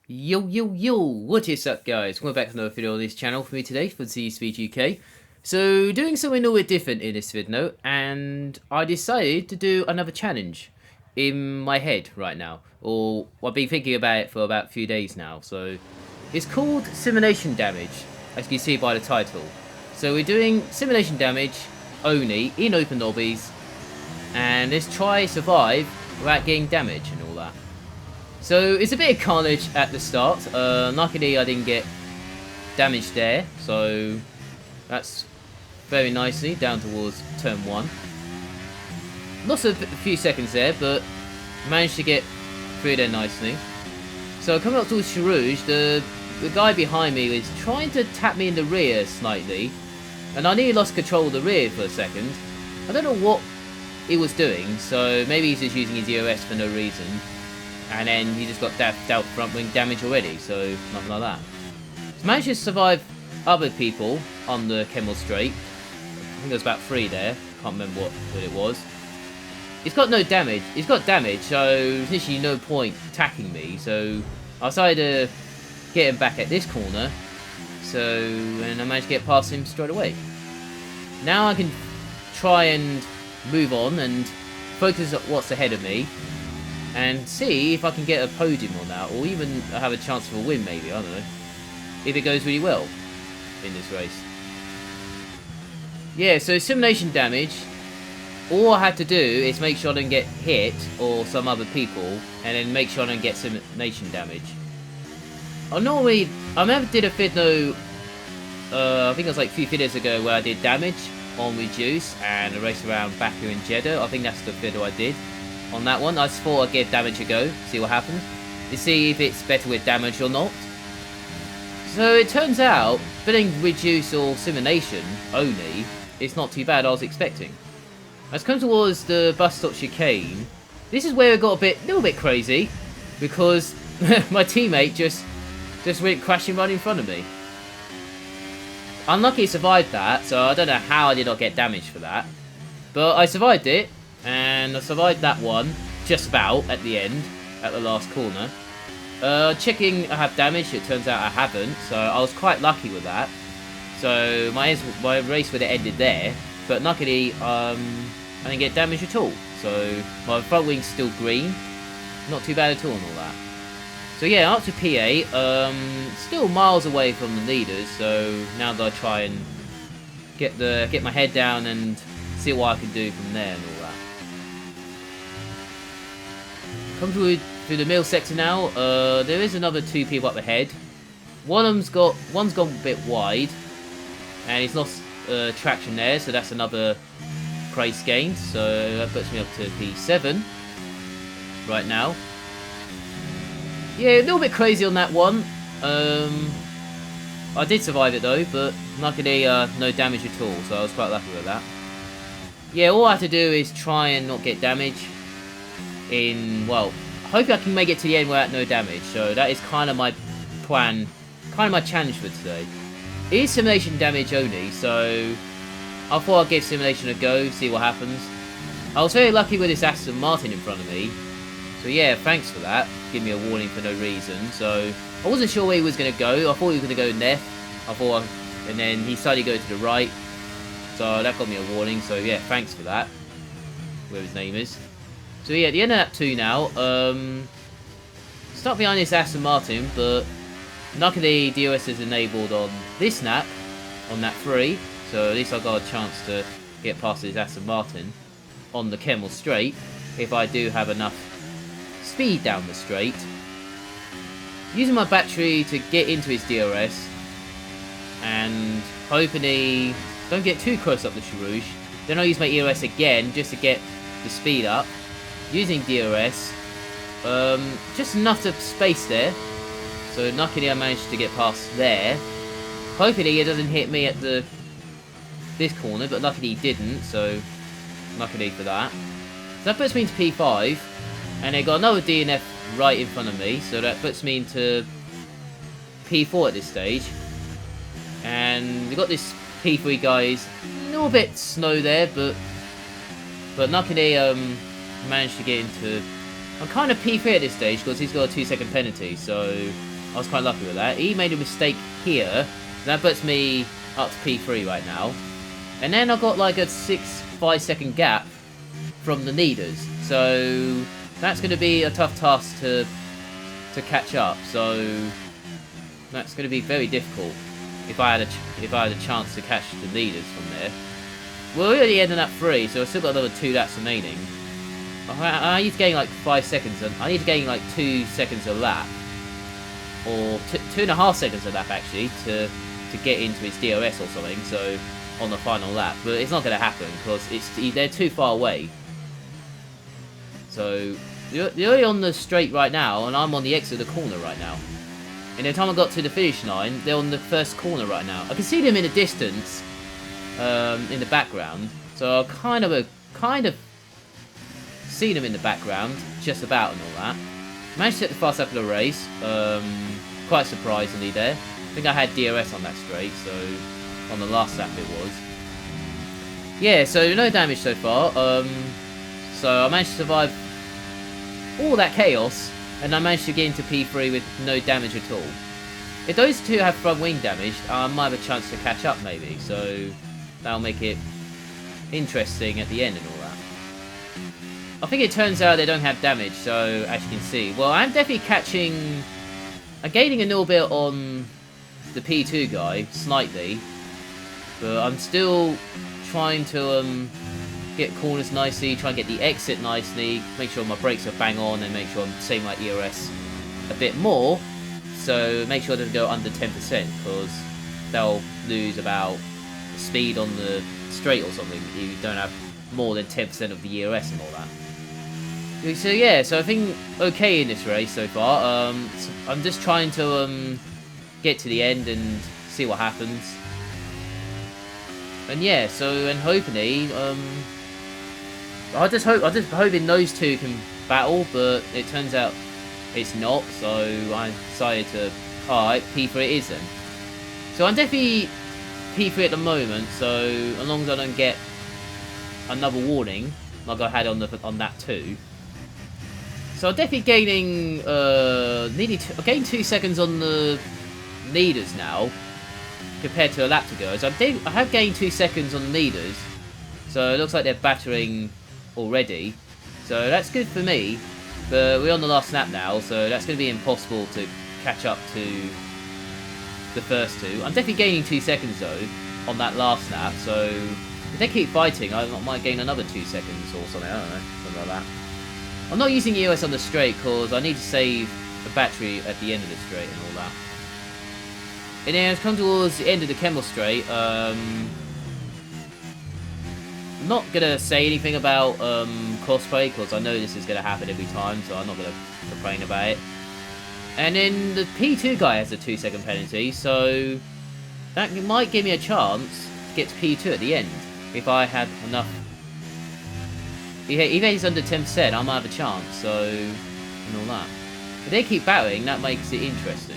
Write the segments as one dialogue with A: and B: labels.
A: Yo, yo, yo, what is up guys? Welcome back to another video on this channel for me today for CcSpeedUk. So, doing something a little bit different in this video, and I decided to do another challenge in my head right now. Or, I've been thinking about it for about a few days now. So, it's called Simulation Damage, as you can see by the title. So, we're doing Simulation Damage only in open lobbies, and let's try survive without getting damage and all that. So it's a bit of carnage at the start. Luckily I didn't get damage there, so that's very nicely down towards turn 1. Lost a few seconds there, but managed to get through there nicely. So coming up towards Sharouge, the guy behind me was trying to tap me in the rear slightly, and I nearly lost control of the rear for a second. I don't know what he was doing, so maybe he's just using his EOS for no reason. And then he just got dealt front wing damage already, so nothing like that. So managed to survive other people on the Kemmel Straight. I think there was about 3 there. Can't remember what it was. He's got no damage. He's got damage, so there's literally no point attacking me. So I decided to get him back at this corner. And I managed to get past him straight away. Now I can try and move on and focus on what's ahead of me. And see if I can get a podium on that, or even have a chance for a win maybe, I don't know. If it goes really well in this race. Yeah, so simulation damage, all I had to do is make sure I don't get hit, or some other people, and then make sure I don't get simulation damage. I never did a video, I think it was like a few videos ago where I did damage on Reduce, and a race around Baku and Jeddah. I think that's the video I did. On that one, I just thought I'd give damage a go, see what happens, to see if it's better with damage or not. So it turns out, filling Reduce or Simulation only, it's not too bad I was expecting. As come towards the bus stop chicane, this is where it got a little bit crazy, because my teammate just went crashing right in front of me. Unlucky he survived that, so I don't know how I did not get damage for that. But I survived it. And I survived that one, just about, at the end, at the last corner. Checking I have damage, it turns out I haven't, so I was quite lucky with that. So my race would have ended there, but luckily I didn't get damage at all. So my front wing's still green, not too bad at all and all that. So yeah, up to P8, still miles away from the leaders, so now that I try and get my head down and see what I can do from there and all that. Come through the middle sector now. There is another 2 people up ahead. One's gone a bit wide, and he's lost traction there, so that's another price gain. So that puts me up to P7 right now. Yeah, a little bit crazy on that one. I did survive it though, but luckily no damage at all, so I was quite lucky with that. Yeah, all I have to do is try and not get damage. Well, hopefully I can make it to the end without no damage, so that is kind of my plan, kind of my challenge for today. It is simulation damage only, so I thought I'd give simulation a go, see what happens. I was very lucky with this Aston Martin in front of me, so yeah, thanks for that, give me a warning for no reason. So I wasn't sure where he was going to go. I thought he was going to go left, and then he decided to go to the right, so that got me a warning. So yeah, thanks for that, where his name is. So yeah, at the end of lap 2 now, stuck behind this Aston Martin, but luckily DOS is enabled on this lap, on lap 3, so at least I got a chance to get past this Aston Martin on the Kemmel Straight, if I do have enough speed down the straight. Using my battery to get into his DRS, and hoping he don't get too close up the Sharouge. Then I'll use my EOS again, just to get the speed up. Using DRS, just enough to space there, so luckily I managed to get past there. Hopefully it doesn't hit me at this corner, but luckily he didn't, so luckily for that. So that puts me into P5, and they got another DNF right in front of me, so that puts me into P4 at this stage. And we got this P3 guys, a little bit slow there, but luckily managed to get into... I'm kind of P3 at this stage because he's got a 2-second penalty, so I was quite lucky with that. He made a mistake here. That puts me up to P3 right now. And then I got like a 5 second gap from the leaders. So that's going to be a tough task to catch up. So that's going to be very difficult if I had a chance to catch the leaders from there. We're already ending at 3, so I've still got another 2 laps remaining. I need to gain like 5 seconds. I need to gain like 2 seconds a lap, or 2.5 seconds a lap actually, to get into his DRS or something. So on the final lap, but it's not going to happen because they're too far away. So they're already on the straight right now, and I'm on the exit of the corner right now. And by the time I got to the finish line, they're on the first corner right now. I can see them in the distance, in the background. So I kind of see them in the background, just about and all that. Managed to get the fast lap of the race, quite surprisingly there. I think I had DRS on that straight, so on the last lap it was. Yeah, so no damage so far. So I managed to survive all that chaos, and I managed to get into P3 with no damage at all. If those two have front wing damage, I might have a chance to catch up maybe, so that'll make it interesting at the end and all that. I think it turns out they don't have damage, so as you can see. Well, I'm definitely I'm gaining a little bit on the P2 guy, slightly, but I'm still trying to get corners nicely, try and get the exit nicely, make sure my brakes are bang on, and make sure I'm saving my ERS a bit more. So make sure it doesn't go under 10%, because they'll lose about speed on the straight or something if you don't have more than 10% of the ERS and all that. So yeah, so I think okay in this race so far. So I'm just trying to get to the end and see what happens. And yeah, so and hopefully, I'm just hoping those two can battle, but it turns out it's not. So I decided to, alright, P3 it is then. So I'm definitely P3 at the moment. So as long as I don't get another warning like I had on that 2. So I'm definitely gaining I gained 2 seconds on the leaders now compared to a lap to go. So I have gained 2 seconds on the leaders. So it looks like they're battering already. So that's good for me. But we're on the last lap now, so that's going to be impossible to catch up to the first 2. I'm definitely gaining 2 seconds though on that last lap. So if they keep fighting, I might gain another 2 seconds or something. I don't know, something like that. I'm not using EOS on the straight because I need to save the battery at the end of the straight and all that. And then as come towards the end of the Kemmel straight, I'm not going to say anything about crossplay because I know this is going to happen every time, so I'm not going to complain about it. And then the P2 guy has a 2 second penalty, so that might give me a chance to get to P2 at the end if I have enough. If he's under 10%, I might have a chance, so, and all that. If they keep battling, that makes it interesting.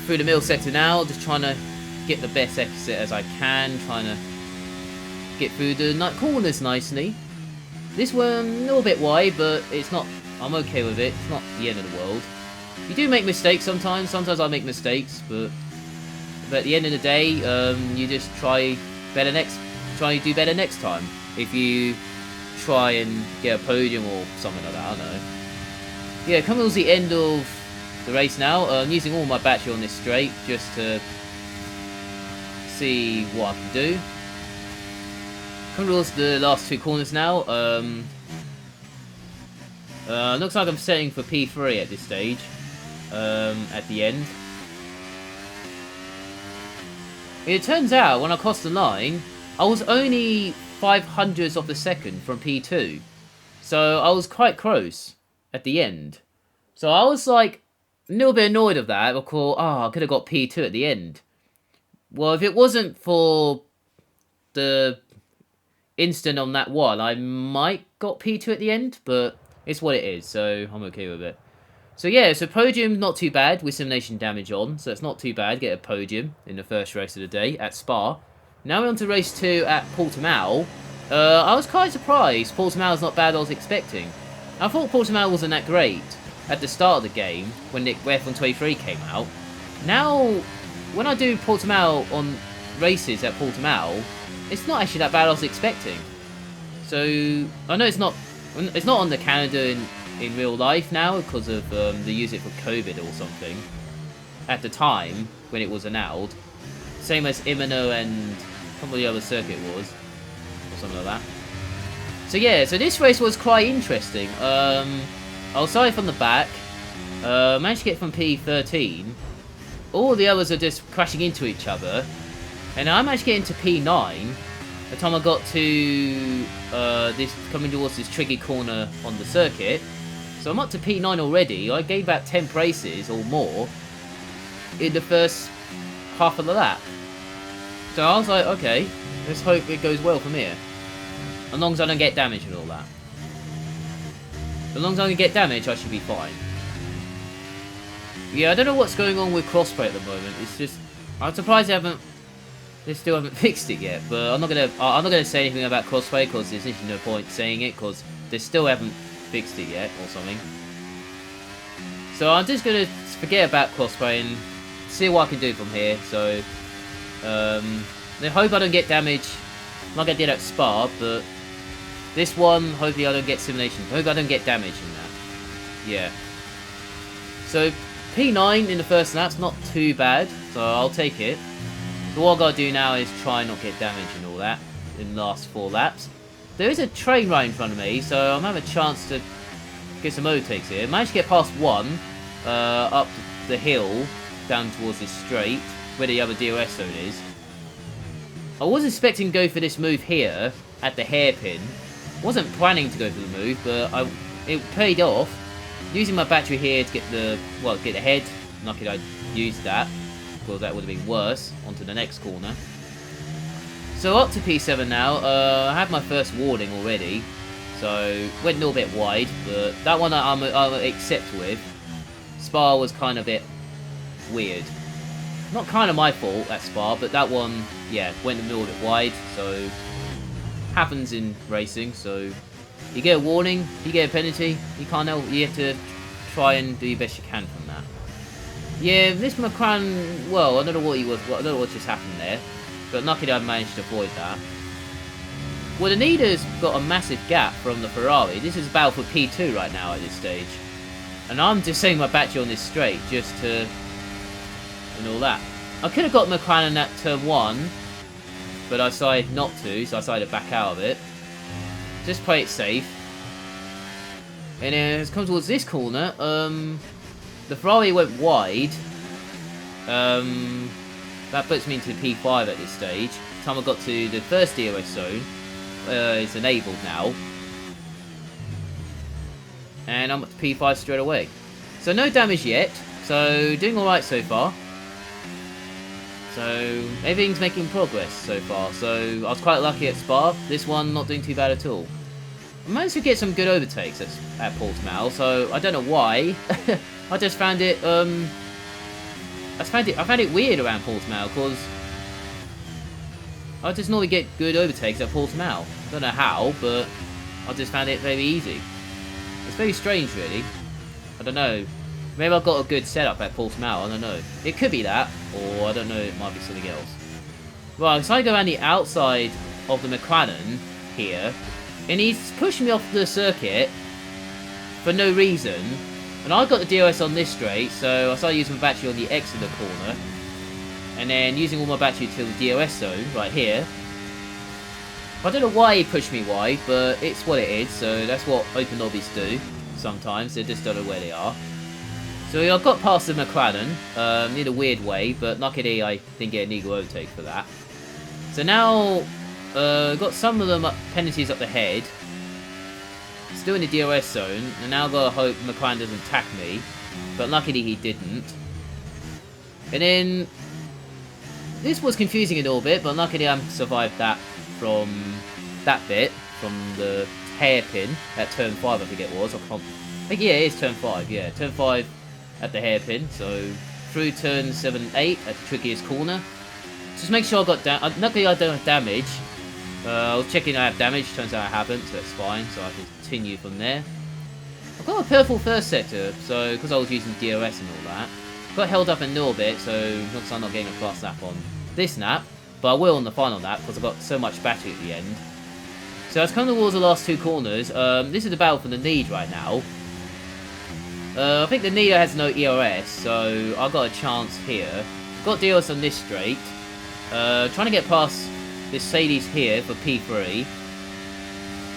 A: Through the middle sector now, just trying to get the best exit as I can, trying to get through the corners nicely. This one, a little bit wide, but it's not, I'm okay with it, it's not the end of the world. You do make mistakes sometimes I make mistakes, but at the end of the day, you just try to do better next time. If you try and get a podium or something like that, I don't know. Yeah, coming towards the end of the race now. I'm using all my battery on this straight just to see what I can do. Coming towards the last 2 corners now. Looks like I'm setting for P3 at this stage. At the end. It turns out when I crossed the line, I was only 0.05 of a second from P2. So I was quite close at the end. So I was like a little bit annoyed of that. Because, I could have got P2 at the end. Well, if it wasn't for the instant on that one, I might got P2 at the end. But it's what it is, so I'm okay with it. So yeah, so podium not too bad with simulation damage on. So it's not too bad, get a podium in the first race of the day at Spa. Now we're on to race 2 at Portimao. I was quite surprised. Portimao's not bad as I was expecting. I thought Portimao wasn't that great. at the start of the game when F1 23 came out. Now, when I do Portimao on races at Portimao, it's not actually that bad as I was expecting. So I know it's not on the calendar in real life now because of they use it for COVID or something at the time when it was announced. Same as Imola and probably the other circuit was, or something like that. So yeah, so this race was quite interesting. I'll start from the back. Managed to get from P13. All the others are just crashing into each other. And I managed to get into P9. By the time I got to this coming towards this tricky corner on the circuit. So I'm up to P9 already. I gained about 10 places or more in the first half of the lap. So I was like, okay, let's hope it goes well from here. As long as I don't get damaged and all that. As long as I don't get damaged, I should be fine. Yeah, I don't know what's going on with crossplay at the moment. It's just, I'm surprised they still haven't fixed it yet. But I'm not gonna say anything about crossplay because there's literally no point saying it because they still haven't fixed it yet or something. So I'm just gonna forget about crossplay and see what I can do from here. So I hope I don't get damaged like I did at Spa, but this one, hopefully I don't get simulation. I hope I don't get damaged in that. Yeah. So P9 in the first lap's not too bad, so I'll take it. So what I've got to do now is try and not get damaged and all that in the last 4 laps. There is a train right in front of me, so I'm having a chance to get some overtakes here. Managed to get past one up the hill down towards this straight where the other DRS zone is. I was expecting to go for this move here at the hairpin. Wasn't planning to go for the move, but it paid off. Using my battery here to get the head. Lucky I used that, because that would have been worse. Onto the next corner. So up to P7 now. I had my first warning already, so went a little bit wide, but that one I'll accept with. Spa was kind of a bit weird. Not kind of my fault at Spa, but that one, yeah, went a little bit wide, so happens in racing. So you get a warning, you get a penalty, you can't help, you have to try and do your best you can from that. Yeah, this McLaren, well, I don't know what he was, I don't know what just happened there, but luckily I managed to avoid that. Well, the leader's got a massive gap from the Ferrari. This is a battle for P2 right now at this stage, and I'm just setting my battery on this straight just to, and all that. I could have got McLaren at turn 1, but I decided not to, so I decided to back out of it. Just play it safe. And then as it comes towards this corner, the Ferrari went wide. That puts me into P5 at this stage. By the time I got to the first DRS zone, it's enabled now. And I'm up to P5 straight away. So no damage yet, so doing alright so far. So everything's making progress so far. So I was quite lucky at Spa. This one not doing too bad at all. I managed to get some good overtakes at Portimao, so I don't know why. I just found it I found it weird around Portimao because I just normally get good overtakes at Portimao. Don't know how, but I just found it very easy. It's very strange, really. I don't know. Maybe I've got a good setup at Portimao, I don't know. It could be that, or I don't know, it might be something else. Right, so I go around the outside of the McLaren here, and he's pushing me off the circuit for no reason. And I got the DRS on this straight, so I started using my battery on the exit of the corner. And then using all my battery to the DRS zone, right here. I don't know why he pushed me wide, but it's what it is, so that's what open lobbies do sometimes. They just don't know where they are. So I got past the McLaren in a weird way, but luckily I didn't get an illegal overtake for that. So now, got some of the penalties up the head. Still in the DRS zone, and now I've got to hope McLaren doesn't attack me. But luckily he didn't. And then, this was confusing a little bit, but luckily I survived that from that bit, from the hairpin at turn 5 I think it was. I think, yeah, it is turn 5, yeah. Turn 5 at the hairpin, so through turn 7, 8 at the trickiest corner. Just make sure I got down. Luckily I don't have damage. I was checking I have damage, turns out I haven't, so that's fine, so I can continue from there. I've got a purple first sector, so because I was using DRS and all that. Got held up in a little bit, so looks like I'm not getting a fast lap on this lap. But I will on the final lap, because I've got so much battery at the end. So it's coming towards the last 2 corners. This is the battle for the lead right now. I think the leader has no ERS, so I've got a chance here. Got DRS on this straight. Trying to get past this Mercedes here for P3.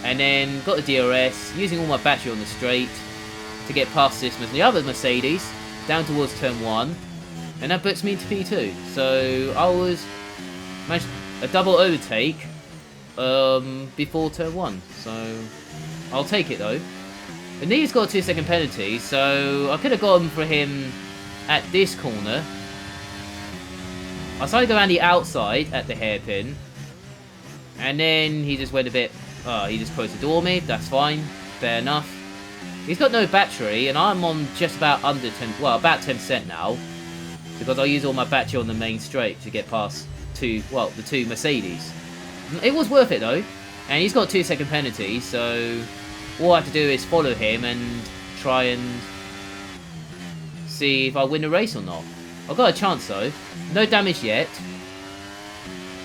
A: And then got the DRS, using all my battery on the straight to get past the other Mercedes, down towards turn 1. And that puts me into P2. So I managed a double overtake before turn 1. So I'll take it though. And he's got a 2-second penalty, so I could have gone for him at this corner. I started to go around the outside at the hairpin. And then he just went a bit... he just closed the door me. That's fine. Fair enough. He's got no battery, and I'm on just about under 10... Well, about 10% now. Because I use all my battery on the main straight to get past the 2 Mercedes. It was worth it, though. And he's got a 2-second penalty, so... All I have to do is follow him and try and see if I win the race or not. I've got a chance though. No damage yet.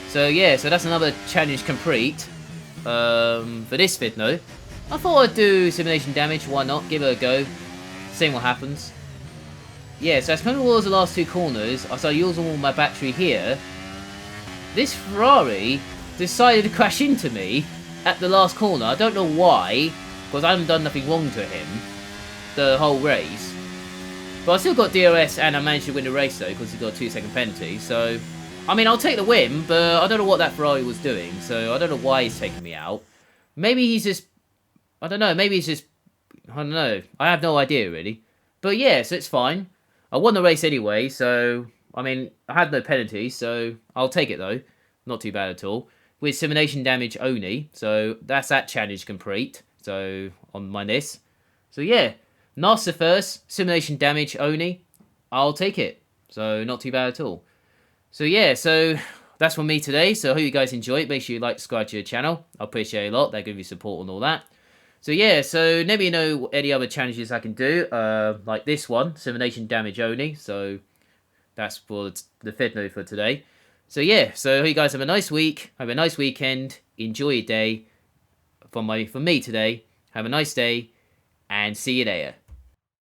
A: So yeah, so that's another challenge complete for this vid though. I thought I'd do simulation damage, why not? Give it a go. See what happens. Yeah, so as coming towards the last 2 corners, I started using all my battery here. This Ferrari decided to crash into me at the last corner. I don't know why. Because I haven't done nothing wrong to him the whole race. But I still got DRS and I managed to win the race though, because he got a 2-second penalty. So, I mean, I'll take the win, but I don't know what that Ferrari was doing. So, I don't know why he's taking me out. Maybe he's just... I don't know, maybe he's just... I don't know. I have no idea, really. But yeah, so it's fine. I won the race anyway, so... I mean, I had no penalty, so I'll take it though. Not too bad at all. With simulation damage only, so that's that challenge complete. So, on my list. So, yeah. NASA first. Simulation damage only. I'll take it. So, not too bad at all. So, yeah. So, that's from me today. So, I hope you guys enjoy it. Make sure you like, subscribe to the channel. I appreciate it a lot. That gives you support and all that. So, yeah. So, let me know any other challenges I can do. Like this one. Simulation damage only. So, that's for the fifth note for today. So, yeah. So, I hope you guys have a nice week. Have a nice weekend. Enjoy your day. From me today. Have a nice day, and see you later.